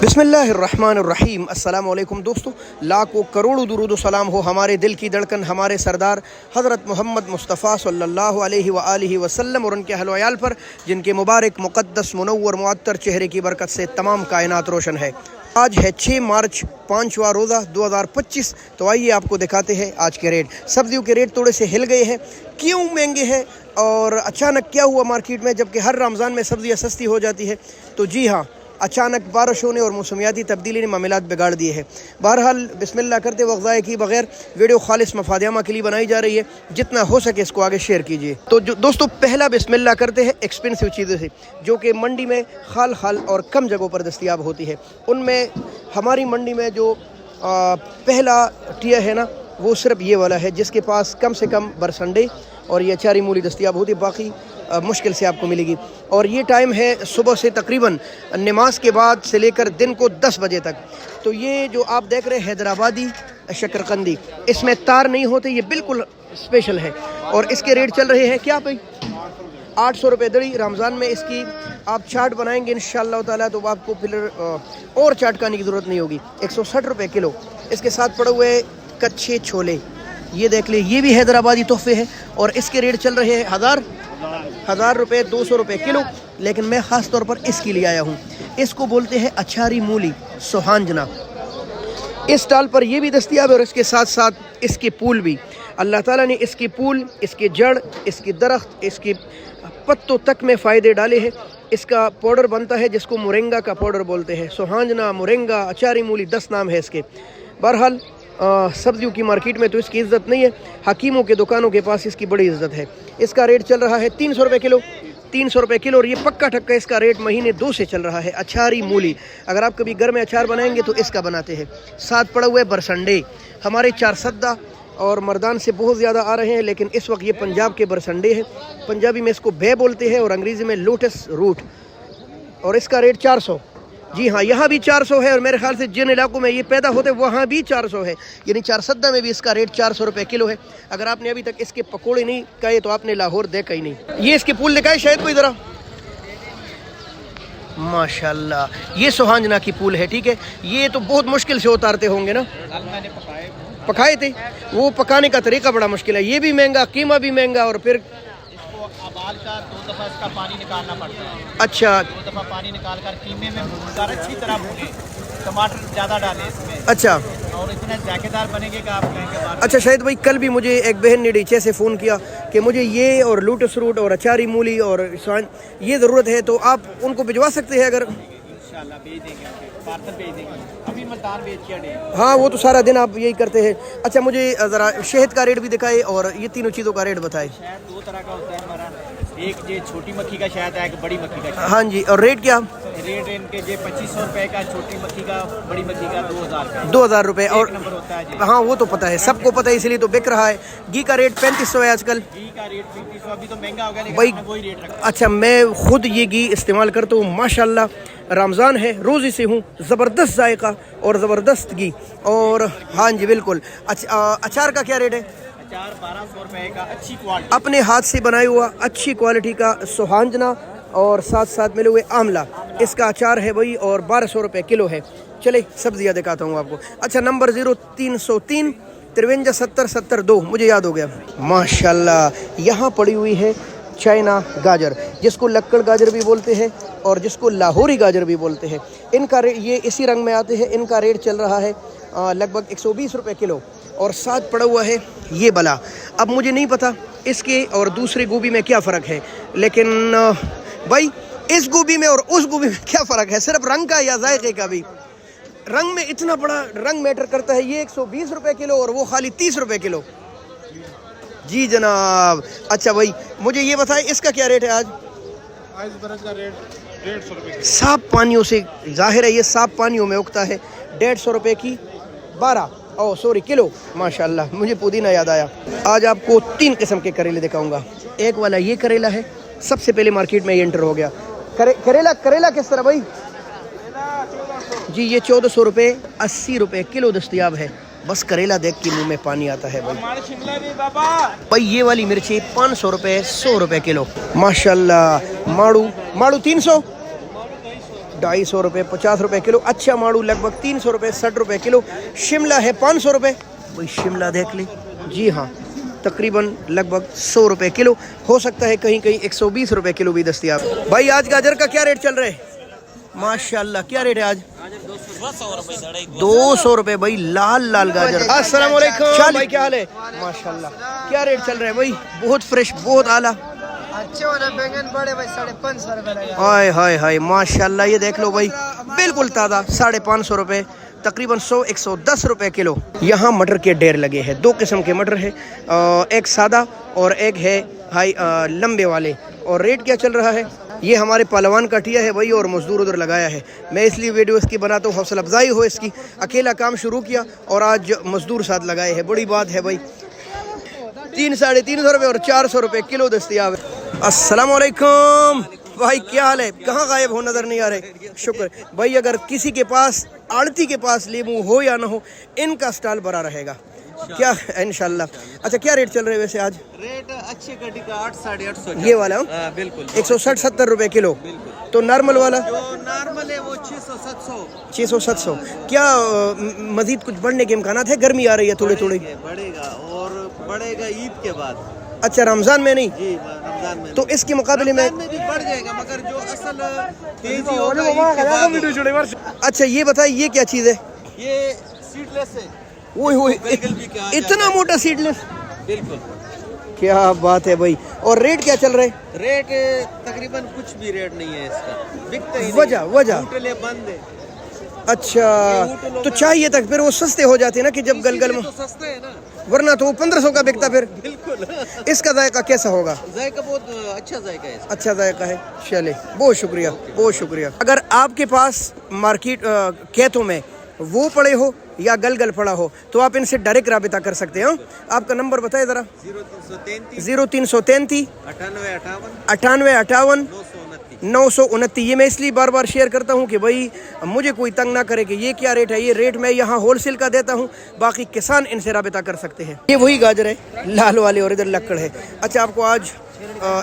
बिस्मिल्लाहिर्रहमानिर्रहीम। अस्सलाम वालेकुम दोस्तों, लाखों करोड़ों दुरूद व सलाम हो हमारे दिल की धड़कन हमारे सरदार हज़रत मोहम्मद मुस्तफ़ा सल्लल्लाहु अलैहि व आलिहि वसल्लम और उनके अहल व अयाल पर, जिनके मुबारक मुक़द्दस मुनव्वर मुअत्तर चेहरे की बरकत से तमाम कायनात रोशन है। आज है 6 मार्च, 5वां रोज़ा 2025। तो आइए आपको दिखाते हैं आज के रेट। सब्जियों के रेट थोड़े से हिल गए हैं, क्यों महंगे हैं और अचानक क्या हुआ मार्केट में, जबकि हर रमज़ान में सब्जियां सस्ती हो जाती है। तो जी हाँ, अचानक बारिशों ने और मौसमियाती तब्दीली ने मामलात बिगाड़ दिए हैं। बहरहाल बिस्मिल्लाह करते वक्त ज़ाय की बगैर वीडियो खालिस मफादियामा के लिए बनाई जा रही है, जितना हो सके इसको आगे शेयर कीजिए। तो दोस्तों, पहला बिस्मिल्लाह करते हैं एक्सपेंसिव चीज़ों से, जो कि मंडी में खाल और कम जगहों पर दस्तयाब होती है। उनमें हमारी मंडी में जो पहला टियर है ना, वो सिर्फ ये वाला है, जिसके पास कम से कम बरसंडे और ये अचारी मूली दस्तयाब होती है, बाकी मुश्किल से आपको मिलेगी। और ये टाइम है सुबह से तकरीबन नमाज के बाद से लेकर दिन को 10 बजे तक। तो ये जो आप देख रहे हैं हैदराबादी शकरकंदी, इसमें तार नहीं होते, ये बिल्कुल स्पेशल है। और इसके रेट चल रहे हैं क्या भाई, 800 रुपये दड़ी। रमज़ान में इसकी आप चाट बनाएंगे इंशाअल्लाह ताला, तो आपको फिर और चाट खाने की ज़रूरत नहीं होगी। 160 रुपये किलो। इसके साथ पड़े हुए कच्चे छोले, ये देख ले, ये भी हैदराबादी तोहफे है और इसके रेट चल रहे हैं 1000 रुपये, 200 रुपये किलो। लेकिन मैं ख़ास तौर पर इसके लिए आया हूँ। इसको बोलते हैं अचारी मूली सोहांजना। इस स्टॉल पर ये भी दस्तयाब है और इसके साथ साथ इसके फूल भी। अल्लाह ताला ने इसके फूल, इसके जड़, इसके दरख्त, इसके पत्तों तक में फ़ायदे डाले हैं। इसका पाउडर बनता है जिसको मोरिंगा का पाउडर बोलते हैं। सोहांजना, मोरिंगा, अचारी मूली, 10 नाम है इसके। बहरहाल सब्जियों की मार्केट में तो इसकी इज़्ज़त नहीं है, हकीमों के दुकानों के पास इसकी बड़ी इज़्ज़त है। इसका रेट चल रहा है 300 रुपये किलो। 300 रुपये किलो। और ये पक्का ठक्का इसका रेट महीने 2 से चल रहा है। अचारी मूली, अगर आप कभी घर में अचार बनाएंगे तो इसका बनाते हैं। साथ पड़े हुए बरसंडे, हमारे 4 सद्दा और मर्दान से बहुत ज़्यादा आ रहे हैं, लेकिन इस वक्त ये पंजाब के बरसंडे हैं। पंजाबी में इसको बे बोलते हैं और अंग्रेज़ी में लोटस रूट। और इसका रेट 400। जी हाँ, यहाँ भी 400 है और मेरे ख्याल से जिन इलाकों में ये पैदा होते हैं वहाँ भी 400 है, यानी 4 सद्दा में भी इसका रेट 400 रुपये किलो है। अगर आपने अभी तक इसके पकोड़े नहीं खाए तो आपने लाहौर देखा ही नहीं। ये इसके फूल दिखाए शायद कोई ज़रा, माशाल्लाह, ये सोहांजना की फूल है। ठीक है, ये तो बहुत मुश्किल से उतारते होंगे ना, पकाए थे, वो पकाने का तरीका बड़ा मुश्किल है। ये भी महंगा, कीमा भी महंगा, और फिर बाल का 2 दफ़ा इसका पानी निकालना पड़ता है। अच्छा, 2 दफ़ा पानी निकाल कर कीमे में भूनकर अच्छी तरह भूने, टमाटर ज़्यादा डालें इसमें। अच्छा, और इतने जायकेदार बनेंगे कि आप कहेंगे। अच्छा, शायद भाई कल भी मुझे एक बहन ने डीचे से फ़ोन किया कि मुझे ये और लोटस रूट और अचारी मूली और ये ज़रूरत है, तो आप उनको भिजवा सकते हैं? अगर इंशाल्लाह भेज देंगे, पार्सल भेज देंगे। अभी मल्तान बेच के। हाँ, वो तो सारा दिन आप यही करते हैं। अच्छा, मुझे ज़रा शहद का रेट भी दिखाए और ये तीनों चीज़ों का रेट बताए। शहद 2 तरह का होता है हमारा, एक ये छोटी मक्खी का शहद है, एक बड़ी मक्खी का शहद। हाँ जी, और रेट क्या? रेट इनके ये 2500 रुपये का, छोटी मक्खी का, बड़ी मक्खी का 2000 का। 2000 रुपये। और नंबर होता है जी। हाँ, वो तो पता है, सबको पता है, इसलिए तो बिक रहा है। घी का रेट 3500 है आजकल। घी का रेट 3500, अभी तो महंगा हो गया, लेकिन भाई हमने वही रेट रखा। अच्छा, मैं खुद ये घी इस्तेमाल करता हूँ माशाल्लाह। रमज़ान है, रोज़े से हूँ, ज़बरदस्त जायका और ज़बरदस्त घी। और हाँ जी बिल्कुल। अच्छा, अचार का क्या रेट है? अचार 1200 रुपये का, अच्छी क्वालिटी, अपने हाथ से बनाया हुआ अच्छी क्वालिटी का सोहांजना और साथ साथ मिले हुए आमला, इसका अचार है भाई, और 1200 रुपये किलो है। चले सब्जियाँ दिखाता हूँ आपको। अच्छा, नंबर 0303 53 70 70 2, मुझे याद हो गया माशाल्लाह। यहाँ पड़ी हुई है चाइना गाजर, जिसको लक्कड़ गाजर भी बोलते हैं और जिसको लाहौरी गाजर भी बोलते हैं। इनका ये इसी रंग में आते हैं। इनका रेट चल रहा है लगभग 120 रुपये किलो। और साथ पड़ा हुआ है ये बला। अब मुझे नहीं पता इसके और दूसरे गोभी में क्या फ़र्क है, लेकिन भाई इस गोभी में और उस गोभी में क्या फ़र्क है? सिर्फ रंग का या जायके का भी? रंग में इतना बड़ा रंग मैटर करता है। ये 120 रुपये किलो और वो खाली 30 रुपये किलो। जी जनाब। अच्छा भाई, मुझे ये बताएं इसका क्या रेट है आज? बरस का रेट 150 रुपये। साफ पानियों से, जाहिर है ये साफ पानियों में उगता है। 150 रुपये की 12 किलो। माशाल्लाह, मुझे पुदीना याद आया। आज आपको 3 किस्म के करेले दिखाऊंगा। एक वाला ये करेला है, सबसे पहले मार्केट में ये एंटर हो गया। करेला किस तरह भाई? जी, ये 1400 रुपये, 80 रुपये किलो दस्तयाब है। बस करेला देख के मुंह में पानी आता है भाई। ये वाली मिर्ची 500 रुपये, 100 रुपये किलो। माशाल्लाह। माड़ू 300, 250 रुपये 50 रुपये किलो। अच्छा माड़ू लगभग 300 रुपये 60 रुपये किलो। शिमला है 500 रुपये, भाई शिमला देख ली। जी हाँ, तकरीबन लगभग 100 रुपये किलो, हो सकता है कहीं कहीं 120 रुपये किलो भी दस्तयाब। भाई आज गाजर का क्या रेट चल रहा है? माशाल्लाह, क्या रेट है आज? 200 रुपये भाई, लाल लाल गाजर। अस्सलाम वालेकुम भाई, क्या हाल है? माशाल्लाह, क्या रेट चल रहा है भाई? बहुत फ्रेश, बहुत आला। अच्छे वाले बैंगन बड़े भाई 550 रुपए। हाय हाय हाय माशाल्लाह, ये देख लो भाई, बिल्कुल ताज़ा 550 रुपये, तकरीबन 100-110 रुपये किलो। यहाँ मटर के ढेर लगे हैं, 2 किस्म के मटर है, एक सादा और एक है हाई लंबे वाले। और रेट क्या चल रहा है? ये हमारे पहलवान कटिया है भाई, और मजदूर उधर लगाया है। मैं इसलिए वीडियो इसकी बनाता हूँ, हौसला अफजाई हो इसकी। अकेला काम शुरू किया और आज मजदूर साथ लगाए हैं, बड़ी बात है भाई। 300-350 रुपये और 400 रुपये किलो दस्तयाब है। अस्सलाम वालेकुम भाई, क्या हाल है? कहाँ गायब हो, नज़र नहीं आ रहे? शुक्र भाई। अगर किसी के पास, आड़ती के पास लेमू हो या ना हो, इनका स्टॉल बड़ा रहेगा क्या इंशाल्लाह। अच्छा, क्या रेट चल रहे हैं वैसे आज? रेट अच्छे कटी का 800-850। ये वाला बिल्कुल 160-70 रुपये किलो। तो नॉर्मल वाला जो नॉर्मल है वो 600-700। 600-700। क्या मजीद कुछ बढ़ने के इम्कानात है? गर्मी आ रही है थोड़ी थोड़ी। बढ़ेगा और बढ़ेगा ईद के बाद। अच्छा, रमज़ान में नहीं? जी, रमजान में तो इसके मुकाबले में भी बढ़ जाएगा, मगर जो असल तेजी होगा ईद के बाद। अच्छा, ये बताइए, ये क्या चीज़ है? ये सीडलेस है। ओए इतना मोटा सीडलेस, बिल्कुल, क्या बात है भाई। और रेट क्या चल रहा है? रेट तकरीबन कुछ भी रेट नहीं है इसका, बिकता ही नहीं। वजह होटलें बंद है। अच्छा, तो चाहिए तक फिर वो सस्ते हो जाते हैं ना, कि जब गलगल में तो सस्ता है ना, वरना तो वो 1500 का बिकता फिर। बिल्कुल। इसका जायका कैसा होगा? जायका बहुत अच्छा जायका है इसका। अच्छा जायका है। चले, बहुत शुक्रिया, बहुत शुक्रिया। अगर आपके पास मार्केट खेतों में वो पड़े हो या गलगल पड़ा हो, तो आप इनसे डायरेक्ट राबिता कर सकते हो। आपका नंबर बताए ज़रा। 0333 9858 929। ये मैं इसलिए बार बार शेयर करता हूँ कि भाई मुझे कोई तंग ना करे कि ये क्या रेट है। ये रेट मैं यहाँ होलसेल का देता हूँ, बाकी किसान इनसे राबिता कर सकते हैं। ये वही गाजर है, लाल वाले, और इधर लक्कड़ है। अच्छा, आपको आज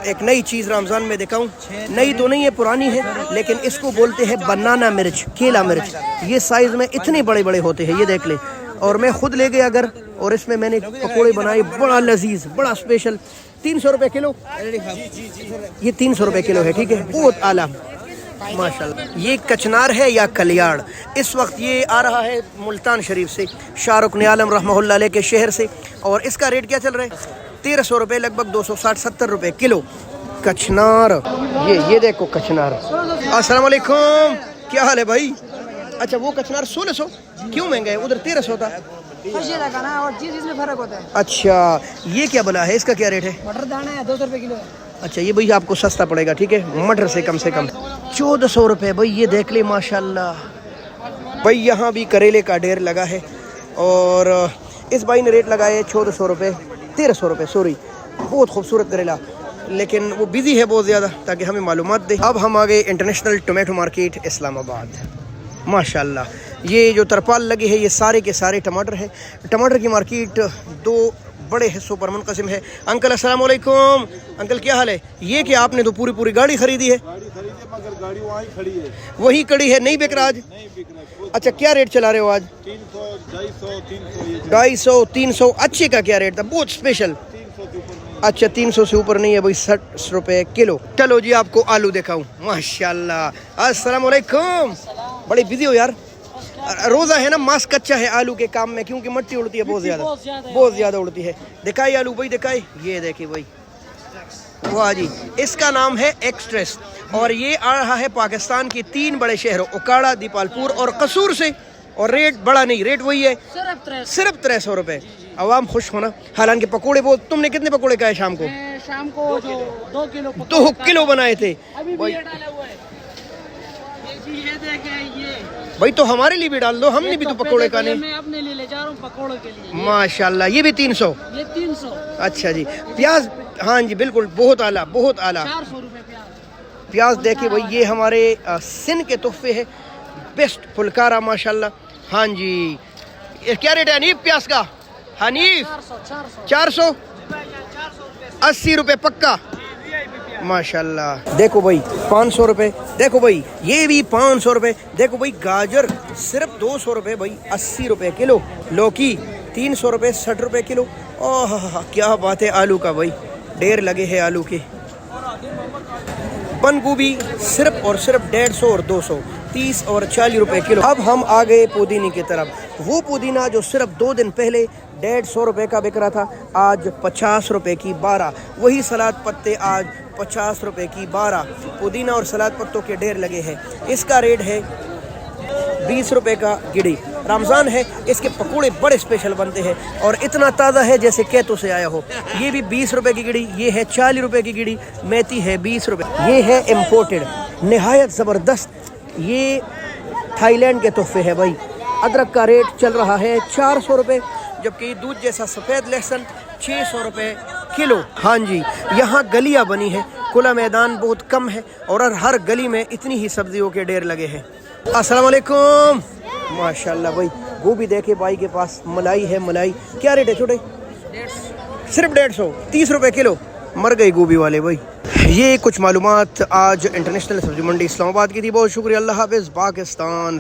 एक नई चीज़ रमज़ान में दिखाऊं। नई तो नहीं है, पुरानी है, लेकिन इसको बोलते हैं बनाना मिर्च, केला मिर्च। ये साइज़ में इतने बड़े बड़े होते हैं, ये देख ले। और मैं खुद ले गया घर, और इसमें मैंने पकौड़े बनाए, बड़ा लजीज, बड़ा स्पेशल। 300 रुपये किलो, ये 300 रुपये किलो है, ठीक है, बहुत आला माशाल्लाह। ये कचनार है या कलियाड़, इस वक्त ये आ रहा है मुल्तान शरीफ से, शाहरुख ने आलम रहमहुल्लाह अलैह के शहर से। और इसका रेट क्या चल रहा है? 1300 रुपये, लगभग 260-70 रुपये किलो कचनार। ये देखो कचनार। अस्सलाम वालेकुम, क्या हाल है भाई? अच्छा, वो कचनार 1600 क्यों महंगा है? उधर 1300 था। और चीज इसमें फर्क होता है। अच्छा, ये क्या बना है? इसका क्या रेट है? मटर दाना है 200 रुपए किलो है। अच्छा, ये भाई आपको सस्ता पड़ेगा, ठीक है, मटर से कम 1400 रुपये भाई। ये देख ले माशाल्लाह भाई। यहाँ भी करेले का ढेर लगा है, और इस भाई ने रेट लगाए है 1400 रुपये, 1300 रुपये, सॉरी। बहुत खूबसूरत करेला, लेकिन वो बिजी है बहुत ज़्यादा, ताकि हमें मालूमात दे। अब हम आ गए इंटरनेशनल टोमेटो मार्केट इस्लामाबाद। माशाल्लाह, ये जो तरपाल लगे है, ये सारे के सारे टमाटर है। टमाटर की मार्केट 2 बड़े हिस्सों पर मुनक़सिम है। अंकल अस्सलाम वालेकुम। अंकल, क्या हाल है? ये कि आपने तो पूरी गाड़ी खरीदी है? मगर गाड़ी वहीं खड़ी है। वही खड़ी है, नहीं बिक रहा आज? नहीं बिक रहा। अच्छा, क्या रेट चला रहे हो आज? 300, 250, 300। 250, 300। अच्छे का क्या रेट था? बहुत स्पेशल। 300 के ऊपर नहीं। अच्छा, 300 से ऊपर नहीं है भाई, 60 रुपये किलो। चलो जी, आपको आलू दिखाऊं। माशाल्लाह, अस्सलाम वालेकुम। बड़े बिजी हो यार, रोज़ा है ना, मास्क कच्चा है आलू के काम में, क्योंकि मिट्टी उड़ती है बहुत ज़्यादा उड़ती है। दिखाई आलू भाई, दिखाई। ये देखिए भाई, वाह जी। इसका नाम है एक्सट्रेस, और ये आ रहा है पाकिस्तान के 3 बड़े शहरों उकाड़ा, दीपालपुर और कसूर से। और रेट बड़ा नहीं, रेट वही है, सिर्फ 300 रुपये। आवाम खुश होना। हालांकि पकोड़े बहुत, तुमने कितने पकोड़े खाए शाम को? शाम को जो 2 किलो बनाए थे भाई। तो हमारे लिए भी डाल दो, हमने भी तो पकोड़े खाने। मैं अपने लिए ले जा रहा हूँ पकोड़े के लिए। माशाल्लाह, ये भी 300। ये 300। अच्छा जी, प्याज? हाँ जी, बिल्कुल, बहुत आला, बहुत आला। 400 रुपए प्याज देखिए भाई, ये हमारे सिंध के तोहफे है, बेस्ट फुलकारा माशाल्लाह। हाँ जी, क्या रेट है हनीफ प्याज का? हनीफ 400, 80 रुपये पक्का। माशाल्लाह। देखो भाई 500 रुपये, देखो भाई ये भी 500 रुपये, देखो भाई गाजर सिर्फ 200 रुपये भाई, 80 रुपये किलो। लौकी 300 रुपये, 60 रुपये किलो। ओह क्या बात है, आलू का भाई ढेर लगे हैं आलू के। बंद गोभी सिर्फ और सिर्फ 150 और 200, 30 और 40 रुपए किलो। अब हम आ गए पुदीने की तरफ। वो पुदीना जो सिर्फ 2 दिन पहले 150 रुपए का बिक रहा था, आज 50 रुपए की 12। वही सलाद पत्ते आज 50 रुपए की 12। पुदीना और सलाद पत्तों के ढेर लगे हैं। इसका रेट है 20 रुपए का गिड़ी। रमज़ान है, इसके पकोड़े बड़े स्पेशल बनते हैं और इतना ताज़ा है जैसे कैतों से आया हो। ये भी 20 रुपए की गिड़ी, ये है 40 रुपए की गिड़ी। मेथी है 20 रुपए। ये है इम्पोर्टेड, नहायत ज़बरदस्त, ये थाईलैंड के तोहफे है भाई। अदरक का रेट चल रहा है 400 रुपये, जबकि दूध जैसा सफ़ेद लहसुन 600 रुपये किलो। हाँ जी, यहाँ गलियाँ बनी है, खुला मैदान बहुत कम है और हर गली में इतनी ही सब्जियों के ढेर लगे हैं। अस्सलाम वालेकुम। माशाल्लाह भाई गोभी देखे भाई के पास, मलाई है, मलाई क्या रेट है छोटे? सिर्फ 150, 30 रुपए किलो। मर गई गोभी वाले भाई। ये कुछ मालूमात आज इंटरनेशनल सब्जी मंडी इस्लामाबाद की थी। बहुत शुक्रिया, अल्लाह हाफ़िज़, पाकिस्तान।